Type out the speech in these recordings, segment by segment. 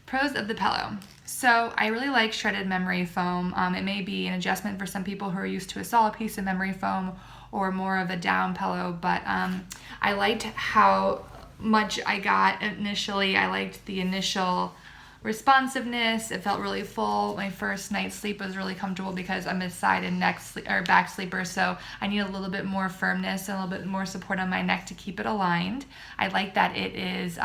Pros of the pillow. So I really like shredded memory foam. It may be an adjustment for some people who are used to a solid piece of memory foam or more of a down pillow, but I liked how much I got initially. I liked the initial responsiveness. It felt really full. My first night's sleep was really comfortable because I'm a side and back sleeper, so I need a little bit more firmness and a little bit more support on my neck to keep it aligned. I like that it is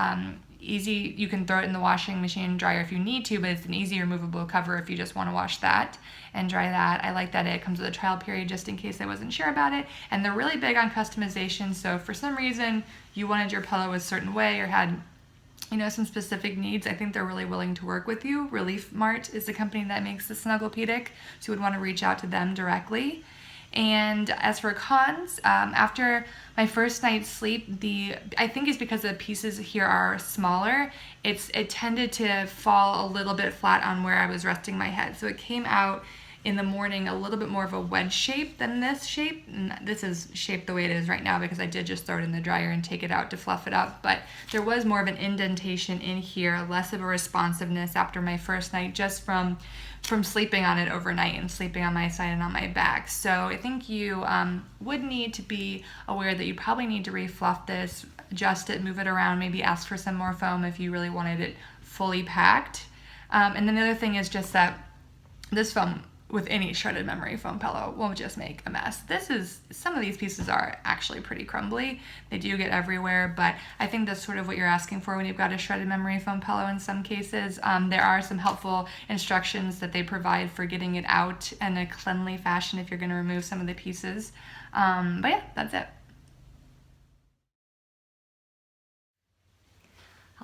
easy. You can throw it in the washing machine and dryer if you need to, but it's an easy removable cover if you just want to wash that and dry that. I like that it comes with a trial period just in case I wasn't sure about it. And they're really big on customization, so if for some reason you wanted your pillow a certain way or had some specific needs, I think they're really willing to work with you. Relief Mart is the company that makes the Snuggle-Pedic, so you would want to reach out to them directly. And as for cons, after my first night's sleep, I think it's because the pieces here are smaller, it tended to fall a little bit flat on where I was resting my head. So it came out in the morning a little bit more of a wedge shape than this shape. And this is shaped the way it is right now because I did just throw it in the dryer and take it out to fluff it up. But there was more of an indentation in here, less of a responsiveness after my first night, just from sleeping on it overnight and sleeping on my side and on my back. So I think you would need to be aware that you probably need to refluff this, adjust it, move it around, maybe ask for some more foam if you really wanted it fully packed. And then the other thing is just that this foam with any shredded memory foam pillow will just make a mess. Some of these pieces are actually pretty crumbly. They do get everywhere, but I think that's sort of what you're asking for when you've got a shredded memory foam pillow in some cases. There are some helpful instructions that they provide for getting it out in a cleanly fashion if you're gonna remove some of the pieces. But yeah, that's it.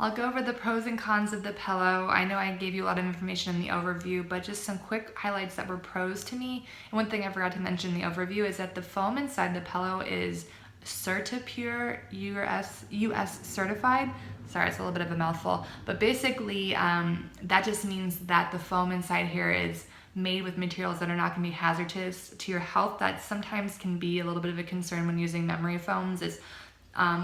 I'll go over the pros and cons of the pillow. I know I gave you a lot of information in the overview, but just some quick highlights that were pros to me. And one thing I forgot to mention in the overview is that the foam inside the pillow is CertiPure US certified. Sorry, it's a little bit of a mouthful, but basically that just means that the foam inside here is made with materials that are not going to be hazardous to your health. That sometimes can be a little bit of a concern when using memory foams, is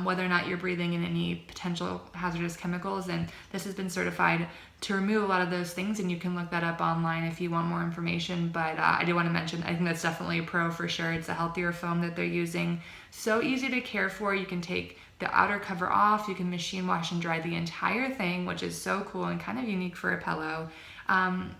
whether or not you're breathing in any potential hazardous chemicals, and this has been certified to remove a lot of those things, and you can look that up online if you want more information. But I do want to mention, I think that's definitely a pro for sure. It's a healthier foam that they're using. So easy to care for. You can take the outer cover off, you can machine wash and dry the entire thing, which is so cool and kind of unique for a pillow.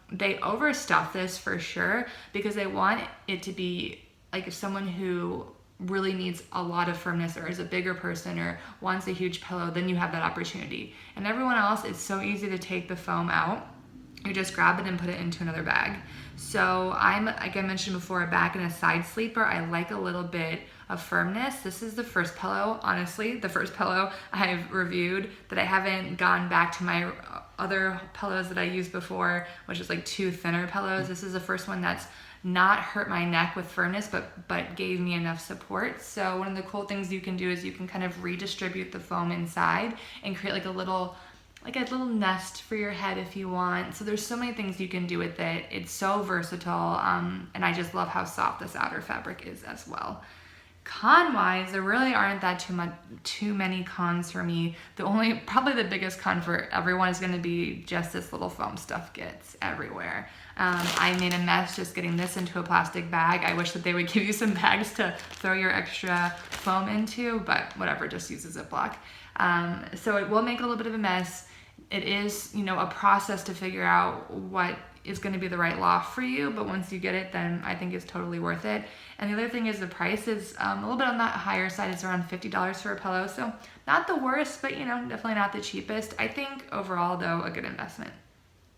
They overstuff this for sure because they want it to be like if someone who really needs a lot of firmness or is a bigger person or wants a huge pillow, then you have that opportunity. And everyone else, it's so easy to take the foam out. You just grab it and put it into another bag. So I'm, like I mentioned before, a back and a side sleeper. I like a little bit of firmness. This is the first pillow, honestly, the first pillow I've reviewed that I haven't gone back to my other pillows that I used before, which is like 2 thinner pillows. This is the first one that's not hurt my neck with firmness, but gave me enough support. So one of the cool things you can do is you can kind of redistribute the foam inside and create like a little nest for your head if you want. So there's so many things you can do with it. It's so versatile, and I just love how soft this outer fabric is as well. Con-wise, there really aren't too many cons for me. Probably the biggest con for everyone is going to be just this little foam stuff gets everywhere. I made a mess just getting this into a plastic bag. I wish that they would give you some bags to throw your extra foam into, but whatever, just use a Ziploc. So it will make a little bit of a mess. It is, a process to figure out what is going to be the right loft for you, but once you get it, then I think it's totally worth it. And the other thing is the price is a little bit on that higher side. It's around $50 for a pillow, so not the worst, but definitely not the cheapest. I think overall, though, a good investment.